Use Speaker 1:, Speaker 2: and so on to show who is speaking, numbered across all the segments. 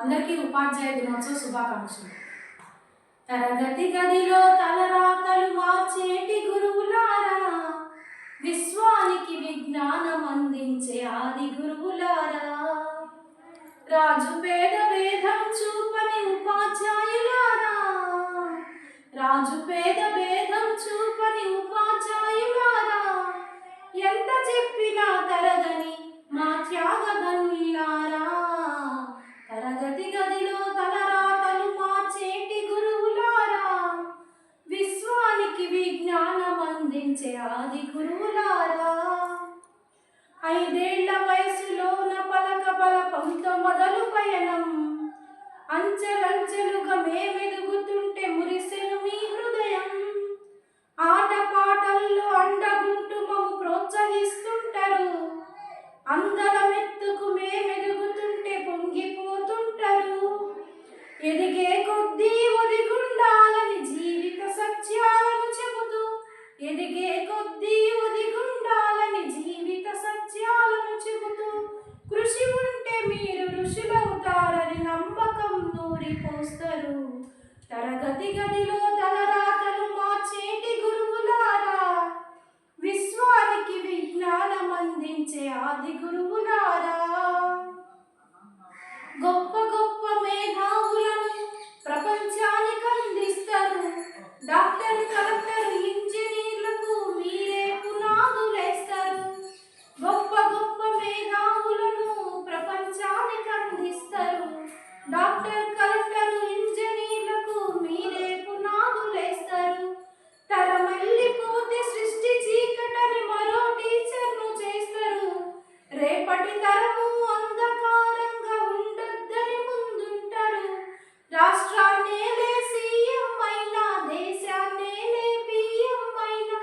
Speaker 1: అందరికీ ఉపాధ్యాయ దినోత్సవ శుభాకాంక్షలు. తరగతి గదిలో తలరాతలు మార్చేటి గురువులారా, విశ్వానికి విజ్ఞానం అందించే ఆది గురువులారా, రాజు పేద భేదం చూపని ఉపాధ్యాయులారా, రాజు పేద భేదం చూపని ఉపాధ్యాయులారా, ఎంత చెప్పినా తరగని మా త్యాగధనులారా, తరగతి గదిలో తలరాతలు మార్చేటి గురువులారా, విశ్వానికి విజ్ఞానం అందించే ఆది గురువులారా, 5 ఏళ్ల వయసులోన పలక బలపంతో మొదలు పయనం, అంచెలంచెలుగా మేమెదుగుతుంటే మురిసెను మీ హృదయం, ఆటపాటల్లో అండగుంటూ మమ్ము ప్రోత్సహిస్తుంటారు, అందలమెత్తుకు మేమెదుగుతుంటే పొంగిపోతుంటారు, ఎదిగే కొద్దీ ఒదిగుండాలని జీవిత సత్యాలను చెబుతూ, ఎదిగే కొద్దీ ఒదిగుండాలని జీవిత సత్యాలను చెబుతూ, కృషి ఉంటే మీరు ఋషులవుతారని నమ్మకం నూరిపోస్తారు, తరగతి గదిలో తలరాతలు మార్చేటి గురువులారా, విశ్వానికి విజ్ఞానం అందించే ఆది గురువులారా, గొప్ప గొప్ప మేధావులను ప్రపంచానికి అందిస్తారు, డాక్టర్ కలెక్టర్ ఇంజనీర్లకు మీరే పునాదులేస్తారు, గొప్ప గొప్ప మేధావులను ప్రపంచానికి అందిస్తారు, డాక్టర్ కలెక్టర్ ఇంజనీర్లకు మీరే పునాదులేస్తారు, తరమల్లిపోతే సృష్టి చీకటని మరో టీచర్ను చేస్తారు, రేపటి తరము అంధకారంగా ఉండొద్దని ముందుంటారు, రాష్ట్రాన్నేలే సీఎం అయినా దేశాన్నేలే పిఎం అయినా,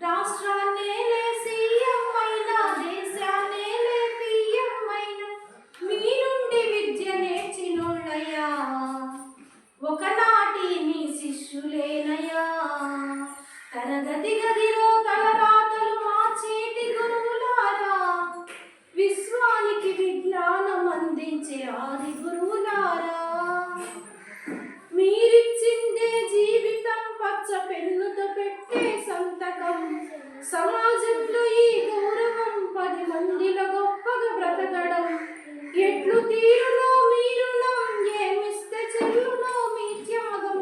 Speaker 1: రాష్ట్రాన్నేలే సీఎం అయినా దేశాన్నేలే పిఎం అయినా, మీ నుండి విద్య నేర్చినోళ్ళయ్యా, ఒకనాటి మీ శిష్యులేనయ్యా, తరగతి గదిలో తలరాతలు మార్చేటి గురువులారా, విశ్వానికి విజ్ఞానం అందించే ఆది గురువులారా, మీరిచ్చిందే జీవితం పచ్చ పెన్నుతో పెట్టే సంతకం, సమాజంలో ఈ గౌరవం 10 మందిలో గొప్పగా బ్రతకడం, ఎట్లు తీరునో మీరుణం, ఏమిస్తే చెల్లునో మీ త్యాగం,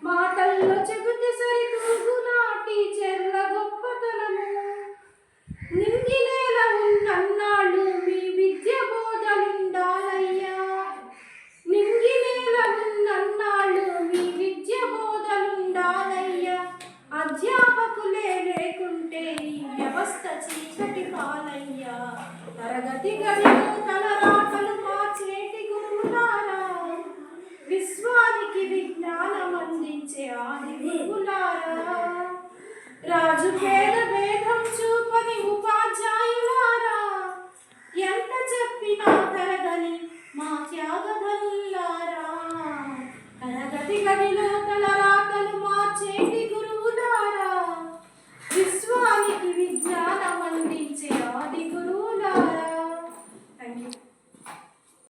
Speaker 1: మాటల్లో చెబితే సరితూగునా టీచర్ల గొప్పతనము, నింగినేల ఉన్నన్నాళ్ళు మీ విద్య బోధలుండాలయ్యా, నింగినేల ఉన్నన్నాళ్ళు మీ విద్య బోధలుండాలయ్యా, అధ్యాపకులే లేకుంటే ఈ వ్యవస్థ చీకటి పాలయ్యా, తరగతి గదిలో తలరాతలు మార్చేటి గురువులారా, విశ్వానికి విజ్ఞానం అందించే ఆది గురువులారా, రాజు పేద భేదం చూపని ఉపాధ్యాయులారా, ఎంత చెప్పినా తరగని మా త్యాగధనులారా, తరగతి గదిలో